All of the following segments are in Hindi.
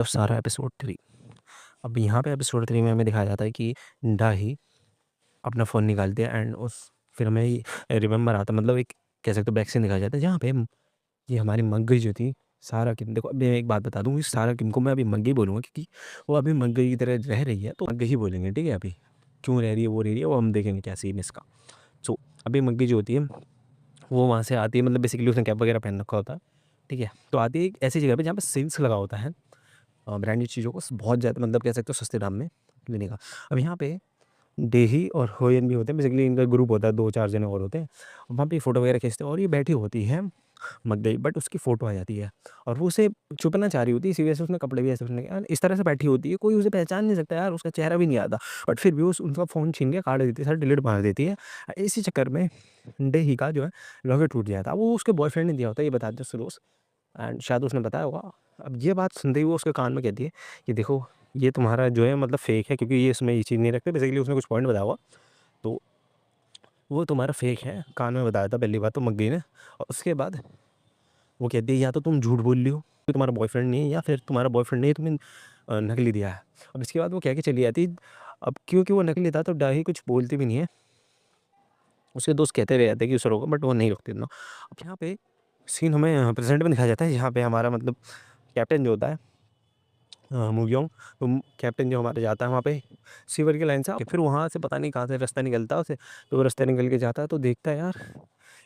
तो सारा एपिसोड 3। अब यहाँ पे एपिसोड 3 में हमें दिखाया जाता है कि डाही अपना फ़ोन निकालती है एंड उस फिर हमें रिमेंबर आता है, मतलब एक कह सकते हो बैक सीन दिखाया जाता है जहाँ पे ये हमारी मग्गई जो थी सारा किम। देखो अभी मैं एक बात बता दूँ, इस सारा किम को मैं अभी मग्गई बोलूँगा क्योंकि वो अभी मग्गई की तरह रह रही है, तो मग्गई ही बोलेंगे, ठीक है। अभी क्यों रह रही है, वो रह रही है, वो हम देखेंगे क्या सीन इसका। सो अभी मग्गई जो होती है वो वहाँ से आती है, मतलब बेसिकली उसने कैप वगैरह पहन रखा होता है, ठीक है। तो आती है एक ऐसी जगह पे जहाँ पे सेल्स लगा होता है ब्रांडेड चीज़ों को बहुत ज़्यादा, मतलब कह सकते हो सस्ते दाम में लेने का। अब यहाँ पे डेही और होयन भी होते हैं, बेसिकली इनका ग्रुप होता है, 2-4 जने और होते हैं। वहाँ पे फ़ोटो वगैरह खींचते हैं और ये बैठी होती है मग्गई, बट उसकी फ़ोटो आ जाती है और वो उसे छुपना चाह रही होती है, इसी वजह से उसने कपड़े भी ऐसे पहने यार इस तरह से बैठी होती है, कोई उसे पहचान नहीं सकता यार, उसका चेहरा भी नहीं आता। बट फिर भी उस उनका फ़ोन छीन के काट देती है, सारा डिलीट मार देती है। इसी चक्कर में डेही का जो है लॉकेट टूट जाता है। वो उसके बॉयफ्रेंड ने दिया होता है, ये बताते हैं सुरोज, एंड शायद उसने बताया होगा। अब ये बात सुनते ही वो उसके कान में कहती है कि देखो ये तुम्हारा जो है मतलब फ़ेक है, क्योंकि ये इसमें ये चीज़ नहीं रखते, बेसिकली उसने कुछ पॉइंट बताया होगा, तो वो तुम्हारा फ़ेक है, कान में बताया था पहली बात तो मग्गई ने। और उसके बाद वो कहती है या तो तुम झूठ बोल रही हो कि तुम्हारा बॉयफ्रेंड नहीं है, या फिर तुम्हारा बॉयफ्रेंड नहीं तुम्हें नकली दिया है। अब इसके बाद वो कह के चली जाती है। अब क्योंकि वो नकली था तो डाही कुछ बोलती भी नहीं है, उसके दोस्त कहते रह जाते हैं कि उससे रोको, बट वो नहीं रोकती इतना। अब यहाँ पे सीन हमें प्रेजेंट में दिखाया जाता है, जहाँ पे हमारा मतलब कैप्टन जो होता है मुग्योंग, तो कैप्टन जो हमारा जाता है वहाँ पे सीवर की लाइन से फिर वहाँ से पता नहीं कहाँ से रास्ता निकलता है उसे, तो वो रास्ता निकल के जाता है तो देखता है यार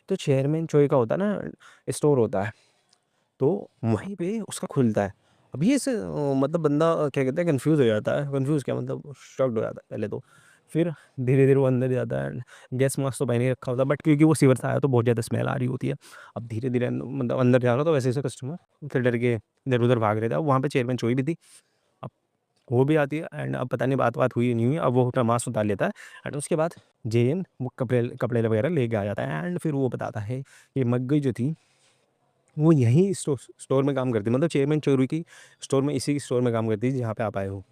तो चेयरमैन चोई का होता है ना स्टोर होता है, तो वहीं पे उसका खुलता है। अब ये से मतलब बंदा क्या कहते हैं कन्फ्यूज़ हो जाता है, कन्फ्यूज़ क्या मतलब शॉक्ड हो जाता है पहले तो। फिर धीरे-धीरे वो अंदर जाता है, गैस मास्क तो पहन के रखा होता है, बट क्योंकि वो सीवर से आया तो बहुत ज़्यादा स्मेल आ रही होती है। अब धीरे-धीरे मतलब अंदर जा रहा तो वैसे-वैसे कस्टमर फिर डर के इधर-उधर भाग रहे थे। अब वहाँ पे चेयरमैन चोई भी थी। अब वो भी आती है एंड अब पता नहीं बात-वात हुई नहीं हुई, अब वो अपना मास्क उतार लेता है एंड उसके बाद जेएन वो कपड़े कपड़े वगैरह लेके आ जाता है एंड फिर वो बताता है कि मग्गई जो थी वो यहीं स्टोर में काम करती है, मतलब चेयरमैन चोरी की स्टोर में, इसी स्टोर में काम करती है जहाँ पे आप आए हो।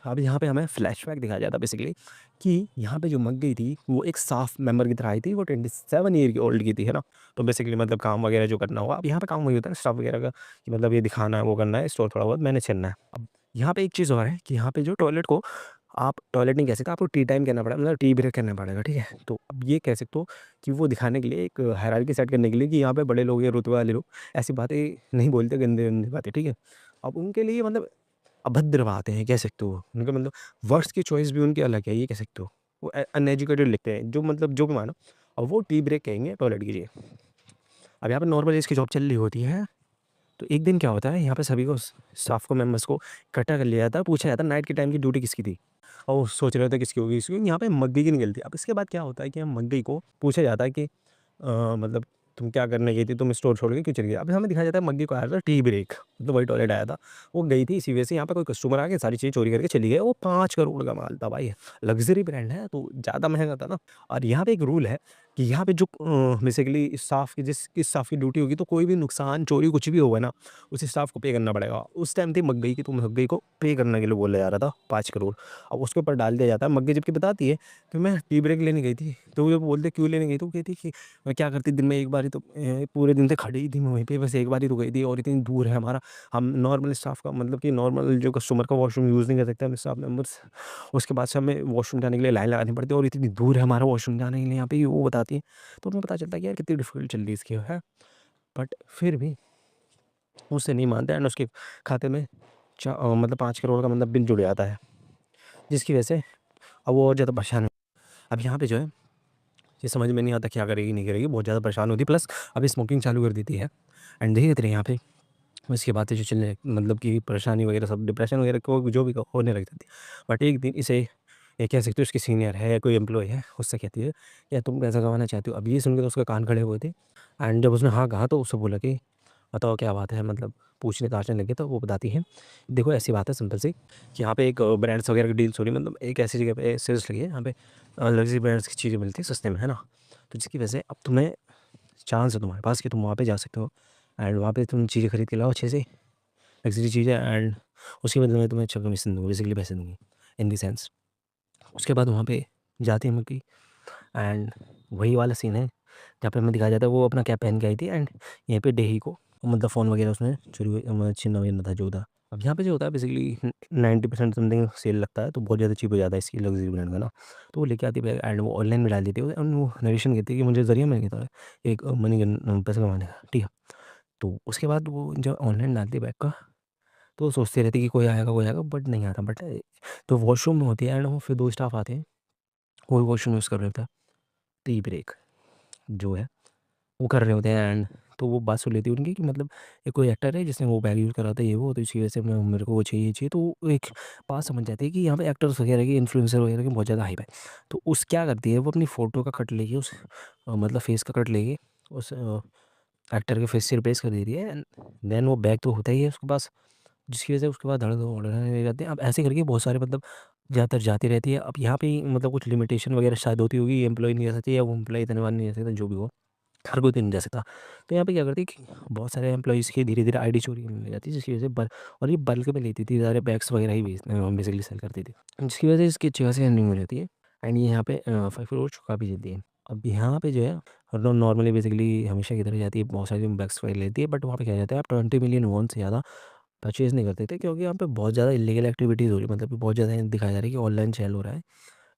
अब यहाँ पे हमें फ्लैशबैक दिखाया जाता है बेसिकली कि यहाँ पे जो मग्गई थी वो एक साफ मेंबर की तरह आई थी, वो 27 ईयर की ओल्ड की थी, है ना। तो बेसिकली मतलब काम वगैरह जो करना होगा, अब यहाँ पे काम वही होता है स्टाफ वगैरह का कि मतलब ये दिखाना है, वो करना है, स्टोर थोड़ा बहुत मैनेज करना है। अब यहाँ पे एक चीज़ और है कि यहाँ पे जो टॉयलेट को आप टॉयलेट नहीं कह सकते, आपको टी टाइम कहना पड़ेगा, मतलब टी ब्रेक कहना पड़ेगा, ठीक है। तो अब ये कह सकते हो कि वो दिखाने के लिए एक हायरार्की सेट करने के लिए कि यहाँ पे बड़े लोग या रुतबे वाले लोग ऐसी बातें नहीं बोलते, गंदे गंदी बातें, ठीक है। अब उनके लिए मतलब अभद्र बातें हैं कह सकते हो, उनका मतलब वर्ड्स की चॉइस भी उनकी अलग है, ये कह सकते हो। वो अनएजुकेटेड लिखते हैं, जो मतलब जो भी मानो, और वो टी ब्रेक कहेंगे टॉयलेट की जगह। अब यहाँ पे नॉर्मल इसकी जॉब चल रही होती है, तो एक दिन क्या होता है, यहाँ पे सभी को स्टाफ को मेंबर्स को इकट्ठा कर लिया जाता है, पूछा जाता है नाइट के टाइम की ड्यूटी किसकी थी, और वो सोच रहे थे किसकी होगी, इसकी यहाँ पे मग्गई की निकलती है। अब इसके बाद क्या होता है कि हम मग्गई को पूछा जाता है कि मतलब तुम क्या करने गई थी, तुम स्टोर छोड़ के क्यों चली गई। अब हमें दिखाया जाता है मग्गी को आया था टी ब्रेक, मतलब वही टॉयलेट आया था, वो गई थी इसी वजह से, यहाँ पे कोई कस्टमर आ गए सारी चीज़ चोरी करके चली गई। वो 5 करोड़ का माल था भाई, लग्जरी ब्रांड है तो ज़्यादा महंगा था ना। और यहाँ पे एक रूल है कि यहाँ पे जो बेसिकली स्टाफ की जिस स्टाफ की ड्यूटी होगी, तो कोई भी नुकसान चोरी कुछ भी होगा ना, उस स्टाफ को पे करना पड़ेगा। उस टाइम थी मग्गई की, तो मग्गई को पे करने के लिए बोला जा रहा था 5 करोड़। अब उसके ऊपर डाल दिया जाता है। मग्गई जबकि बताती है कि मैं टी ब्रेक लेने गई थी, तो वो जब बोलते क्यों लेने गई, तो वो कहती कि मैं क्या करती दिन में एक बार ही तो पूरे दिन से खड़ी ही थी मैं वहीं पे, बस एक बार ही तो गई थी, और इतनी दूर है हमारा, हम नॉर्मल स्टाफ का मतलब कि नॉर्मल जो कस्टमर का वॉशरूम यूज़ नहीं कर सकते हम स्टाफ मेंबर्स, उसके बाद से हमें वॉशरूम जाने के लिए लाइन लगानी पड़ती है, और इतनी दूर है हमारा वॉशरूम जाने के लिए यहाँ पे, वो बताती है। तो उन्हें पता चलता है कि यार कितनी डिफिकल्ट चल रही है इसकी है, बट फिर भी उससे नहीं मानते एंड उसके खाते में मतलब 5 करोड़ का मतलब बिल जुड़ जाता है, जिसकी वजह से अब वो और ज़्यादा परेशान है। अब यहाँ पे जो है ये समझ में नहीं आता क्या करेगी नहीं करेगी, बहुत ज़्यादा परेशान होती है, प्लस अभी स्मोकिंग चालू कर देती है एंड धीरे धीरे यहाँ पे इसके बातें जो चलने मतलब कि परेशानी वगैरह सब डिप्रेशन वगैरह को जो भी होने लग जाती है। बट एक दिन इसे ये कह सकते हो इसकी सीनियर है या कोई एम्प्लॉय है, उससे कहती है या तुम पैसा कमाना चाहते हो। अब ये सुन के तो उसके कान खड़े हुए थे एंड जब उसने हाँ कहा तो उससे बोला कि बताओ क्या बात है, मतलब पूछने ताछने लगे, तो वो बताती है देखो ऐसी बात है सिंपल सी कि यहाँ पे एक ब्रांड्स वगैरह की डील्स हो रही है, मतलब एक ऐसी जगह पे सेल्स लगी है यहाँ पे लग्जरी ब्रांड्स की चीज़ें मिलती है सस्ते में, है ना। तो जिसकी वजह से अब तुम्हें चांस है तुम्हारे पास कि तुम वहाँ पे जा सकते हो एंड वहाँ पे तुम चीज़ें खरीद के लाओ अच्छे से, लग्जरी चीज़ है एंड उसके बदले में तुम्हें अच्छा कमीशन दूँगी, बेसिकली पैसे दूँगी इन द सेंस। उसके बाद वहाँ पे जाती है मक्की एंड वही वाला सीन है जहाँ पे हमें दिखाया जाता है वो अपना कैप पहन के आई थी एंड यहीं पे डेही को मतलब फ़ोन वगैरह उसने चोरी छीना-वीना था जो था। अब यहाँ पे जो होता है बेसिकली 90% समथिंग सेल लगता है, तो बहुत ज़्यादा चीप हो जाता है इसकी लग्ज़री ब्रांड का ना। तो वो लेके आती है बैग एंड वो ऑनलाइन में डाल देती है एंड वो नरेशन कहती है कि मुझे ज़रिया मिल गया था एक पैसा कमाने का, ठीक है। तो उसके बाद वो जब ऑनलाइन डालती है बैग का, तो वो सोचती रहती है कि कोई आएगा बट नहीं आता। बट तो वॉशरूम में होती है एंड वो फिर 2 स्टाफ आते हैं, वो वॉशरूम यूज़ कर रहे होता है, टी ब्रेक जो है वो कर रहे होते हैं एंड तो वो बात सुन लेती है उनकी कि मतलब एक कोई एक्टर है जिसने वो बैग यूज़ करा था ये वो, तो इसी वजह से मेरे को वो चाहिए। तो वो एक बात समझ जाती है कि यहाँ पे एक्टर्स वगैरह की इन्फ्लुएंसर वगैरह की बहुत ज़्यादा हाइप है। तो उस क्या करती है वो अपनी फ़ोटो का कट लेके उस मतलब फेस का कट लेके उस एक्टर के फेस से रिप्लेस कर देती है एंड देन वो बैग तो होता ही है उसके पास, जिसकी वजह से उसके बाद धड़ाधड़ ले जाते हैं। अब ऐसे करके बहुत सारे मतलब ज़्यादातर जाती रहती है। अब यहाँ पे मतलब कुछ लिमिटेशन वगैरह शायद होती होगी, एम्प्लॉय नहीं जा सकती या वो एम्प्लॉय इतने बार नहीं जा सकता, जो भी हो, हर कोई तो नहीं जा सकता। तो यहाँ पे क्या करती है कि बहुत सारे एम्प्लॉइज़ की धीरे-धीरे आईडी चोरी करने लग जाती है, जिसकी वजह से बल और ये बल्क में लेती थी, सारे बैग्स वगैरह ही बेसिकली सेल करती थी। जिसकी वजह से इसकी अच्छी खासी अर्निंग हो जाती है एंड ये यहाँ पे 5 करोड़ चुका भी देती है। अब यहाँ पे जो है नॉर्मली बेसिकली हमेशा की तरह जाती है, बहुत सारी बैग्स वगैरह लेती है, बट वहाँ पे क्या जाता है आप 20 मिलियन वॉन से ज़्यादा परचेज़ नहीं करते थे, क्योंकि यहाँ पे बहुत ज़्यादा इल्लीगल एक्टिविटीज़ हो रही है। मतलब कि बहुत ज़्यादा दिखाया जा रहा है कि ऑनलाइन सेल हो रहा है,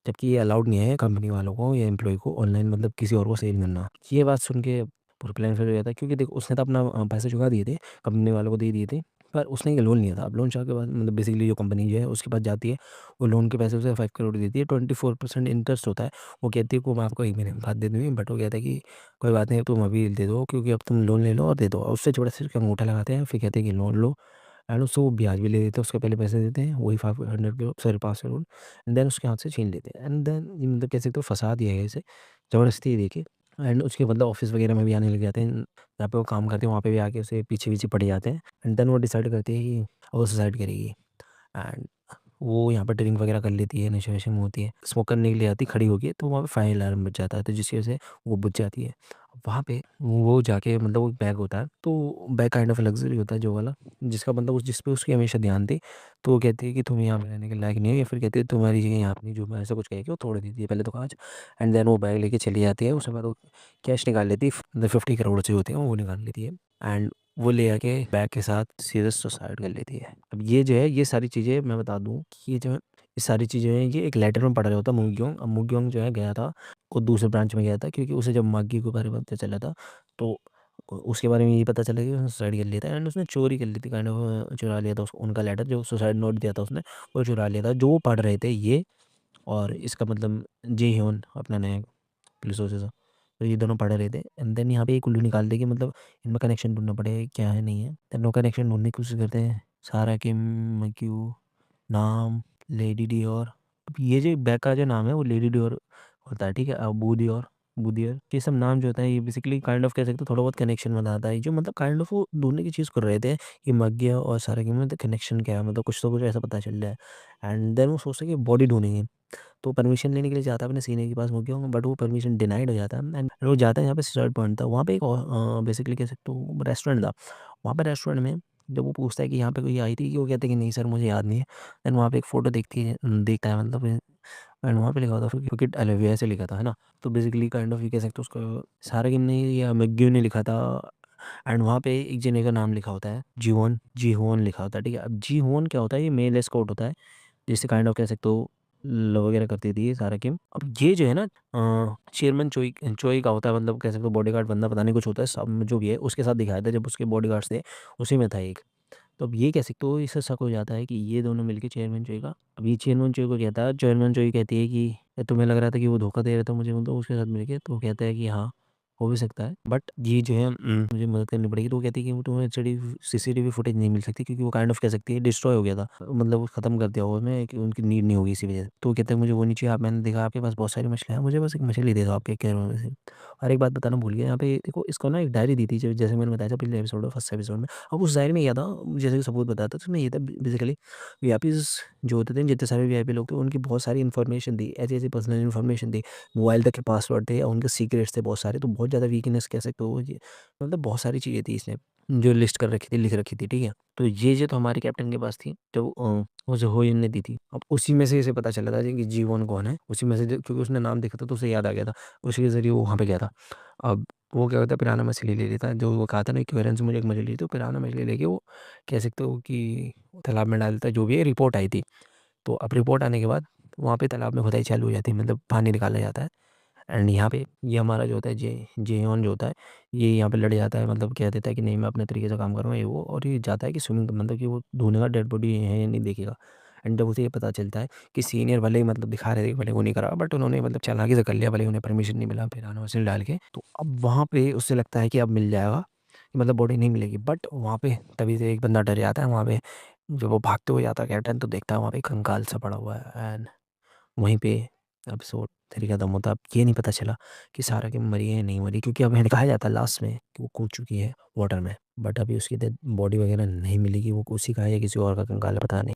जबकि ये अलाउड नहीं है कंपनी वालों को या एम्प्लॉय को ऑनलाइन मतलब किसी और को सेल करना। ये बात सुन के पूरा प्लान फेल हो जाता है, क्योंकि देखो उसने तो अपना पैसे चुका दिए थे, कंपनी वालों को दे दिए थे, पर उसने ये लोन लिया था। अब लोन चाह के बाद मतलब बेसिकली जो कंपनी जो है उसके पास जाती है, वो लोन के पैसे उसे 5 करोड़ देती है, 24% इंटरेस्ट होता है। वो कहती है कि मैं आपको 1 महीने बाद दे दूँगी, बट वो कहता है कि कोई बात नहीं, तुम अभी दे दो, क्योंकि अब तुम लोन ले लो और दे दो। और उससे ज़बरदस्ती उसका अंगूठा लगाते हैं, फिर कहते हैं कि लोन लो एंड उससे वो ब्याज भी ले लेते हैं, उसके पहले पैसे देते हैं, वही 500 के सॉरी 5 करोड़ एंड देन उसके हाथ से छीन लेते हैं एंड देन मतलब कह सकते हो फंसा दिया है इसे, ज़बरदस्ती देके एंड उसके मतलब ऑफिस वगैरह में भी आने लग जाते हैं, जहाँ पे वो काम करते हैं वहाँ पे भी आके उसे पीछे-पीछे पड़ जाते हैं एंड देन वो डिसाइड करती है कि वो सुसाइड करेगी एंड वो यहाँ पर ड्रिंक वगैरह कर लेती है, नशे-वशे में होती है, स्मोक करने के लिए आती है खड़ी होके, तो वहाँ पे फायर अलार्म बज जाता है, तो जिसकी वजह से वो बुझ जाती है। वहाँ पे वो जाके मतलब वो बैग होता है, तो बैग काइंड ऑफ लग्ज़री होता है जो वाला, जिसका मतलब उस जिस पे उसकी हमेशा ध्यान थी। तो वो कहती है कि तुम यहाँ पे रहने के लायक नहीं हो, या फिर कहती है तुम्हारी जगह यहाँ पे नहीं, जो मैं ऐसा कुछ कह के वो तोड़ देती है पहले तो काँच एंड देन वो बैग लेके चली जाती है। उसके बाद वो कैश निकाल लेती है, मतलब 50 करोड़ जो होते हैं वो निकाल लेती है एंड वो ले आके बैग के साथ सीधे सुसाइड कर लेती है। अब ये जो है ये सारी चीज़ें मैं बता दूँ कि ये जो है ये सारी चीज़ें हैं ये एक लेटर में पढ़ रहा होता है मुग्योंग। अब मुग्योंग जो है गया था, वो दूसरे ब्रांच में गया था, क्योंकि उसे जब मागी के बारे में पता चला था, तो उसके बारे में ये पता चला कि उसने सुसाइड कर लिया था एंड उसने चोरी कर ली थी, काइंड ऑफ चुरा लिया था उनका लेटर, जो सुसाइड नोट दिया था उसने, वो चुरा लिया था। जो वो पढ़ रहे थे ये और इसका मतलब जी ह्योन अपना नया पुलिस ऑफिसर, तो ये दोनों पढ़ रहे थे एंड देन यहाँ पे एक उल्लू निकाल दे कि मतलब इनमें कनेक्शन ढूंढना पड़ेगा क्या है नहीं है। देन वो कनेक्शन ढूंढने की कोशिश करते हैं, सारा किम मक्यू नाम लेडी डियोर। अब ये जो बैग का जो नाम है वो लेडी डियोर होता है, ठीक है। अब बूदियोर बुदियर ये सब नाम जो होता है ये बेसिकली काइंड ऑफ कह सकते हो थोड़ा बहुत कनेक्शन बनाता है, जो मतलब काइंड ऑफ वो ढूंढने की चीज़ कर रहे थे कि मग्गिया और सारा के में कनेक्शन क्या है, मतलब कुछ तो कुछ ऐसा पता चल रहा है एंड देन वो सोचते हैं कि बॉडी ढूंढेंगे। तो परमिशन लेने के लिए जाता है अपने सीनियर के पास मुझे, बट वो परमिशन डिनाइड हो जाता है एंड वो जाता है यहाँ पे स्टार्ट पॉइंट था, वहाँ पे एक बेसिकली कह सकते हो रेस्टोरेंट था। वहाँ पे रेस्टोरेंट में जब वो पूछता है कि यहाँ पे कोई आई थी, कि वो कहते हैं कि नहीं सर मुझे याद नहीं है। देन वहाँ पे एक फ़ोटो देखता है मतलब एंड वहाँ पे लिखा होता है क्रिकेट अलेविया ऐसे लिखा था, है ना। तो बेसिकली काइंड ऑफ ये कह सकते हो उसको सारा गेम ने या मैग्यू ने लिखा था एंड वहाँ पे एक जने का नाम लिखा होता है जीवन जी होन लिखा होता है, ठीक है। अब जी होन क्या होता है, ये मेल एस्कॉर्ट होता है, जिससे काइंड ऑफ कह सकते हो लव वगैरह करती थी ये सारा गेम। अब ये जो है ना चेयरमैन चोई चोई का होता है, मतलब कह सकते हो बॉडीगार्ड बंदा पता नहीं कुछ होता है सब में जो भी है, उसके साथ दिखाया था जब उसके बॉडीगार्ड्स थे, उसी में था एक। तो अब ये कह सकते हो इससे शक हो जाता है कि ये दोनों मिलके चेयरमैन चोई का। अब ये चेयरमैन चोई को कहता है, चेयरमैन चोई कहती है कि तुम्हें लग रहा था कि वो धोखा दे रहा था मुझे मतलब उसके साथ मिलके, तो वो कहता है कि हाँ हो भी सकता है, बट ये जो है मुझे मदद करनी पड़ेगी। तो वो कहती है कि वो तुम्हें सीसीटीवी फुटेज नहीं मिल सकती, क्योंकि वो काइंड ऑफ कह सकती है डिस्ट्रॉय हो गया था, मतलब वो खत्म कर दिया होगा उसमें कि उनकी नीड नहीं होगी इसी वजह से। तो वो कहते हैं मुझे वो नहीं चाहिए, आप मैंने देखा आपके पास बहुत सारी मछलियाँ हैं, मुझे बस एक मछली दे दो आपके कैमरे में से। और एक बात बताना भूल गया, यहाँ पे देखो इसको ना एक डायरी दी थी, जैसे मैंने बताया था पिछले एपिसोड में, फर्स्ट एपिसोड में। अब उस डायरी में क्या था, जैसे कि सबूत बताया था, तो उसमें ये था बेसिकली वीआईपीज जो होते थे, जितने सारे वीआईपी लोग थे, उनकी बहुत सारी इन्फॉर्मेशन थी, ऐसी ऐसी पर्सनल इन्फॉर्मेशन थी, मोबाइल तक के पासवर्ड थे और उनके सीक्रेट्स थे बहुत सारे। तो बहुत ज़्यादा वीकनेस कह सकते हो ये, मतलब बहुत सारी चीज़ें थी इसने जो लिस्ट कर रखी थी, लिख रखी थी, ठीक है। तो ये तो हमारे कैप्टन के पास थी, जो वो जो होइन ने दी थी। अब उसी में से इसे पता चला था कि जीवन कौन है, उसी में से क्योंकि उसने नाम देखा था तो उसे याद आ गया था, उसी के ज़रिए वो वहाँ पे गया था। अब वो क्या होता है, पिराना मछली ले लेता है, जो वो कहा था ना एक्वेरियम से मुझे एक मछली ली, तो पिराना मछली लेके वो कह सकते हो कि तालाब में डाल देता है। जो भी है रिपोर्ट आई थी। तो अब रिपोर्ट आने के बाद वहाँ पे तालाब में खुदाई चालू हो जाती है, मतलब पानी निकाला जाता है। एंड यहाँ पे ये हमारा जो होता है जेयोन जो होता है, ये यहाँ पे लड़ जाता है, मतलब कह देता है कि नहीं मैं अपने तरीके से काम करूँगा ये वो, और ये जाता है कि स्विमिंग मतलब कि वो ढूंढेगा डेड बॉडी है या नहीं देखेगा। एंड जब उसे ये पता चलता है कि सीनियर भले ही मतलब दिखा रहे थे कि भले वो नहीं करा, बट उन्होंने मतलब चालाकी से कर लिया, भले उन्हें परमिशन नहीं मिला पिराना मछली डाल के, तो अब वहाँ पे उससे लगता है कि अब मिल जाएगा, कि मतलब बॉडी नहीं मिलेगी। बट वहाँ पे तभी से एक बंदा डर जाता है। वहाँ पे जब वो भागते हुए जाता है कैप्टन, तो देखता है वहाँ पे कंकाल सा पड़ा हुआ है। एंड वहीं पे एपिसोड 3 खत्म होता है। अब ये नहीं पता चला कि सारा की मरी है या नहीं मरी, क्योंकि अब हमें दिखाया जाता है लास्ट में कि वो कूद चुकी है वाटर में, बट अभी उसकी बॉडी वगैरह नहीं मिली कि वो उसी का है या किसी और का कंकाल है, पता नहीं।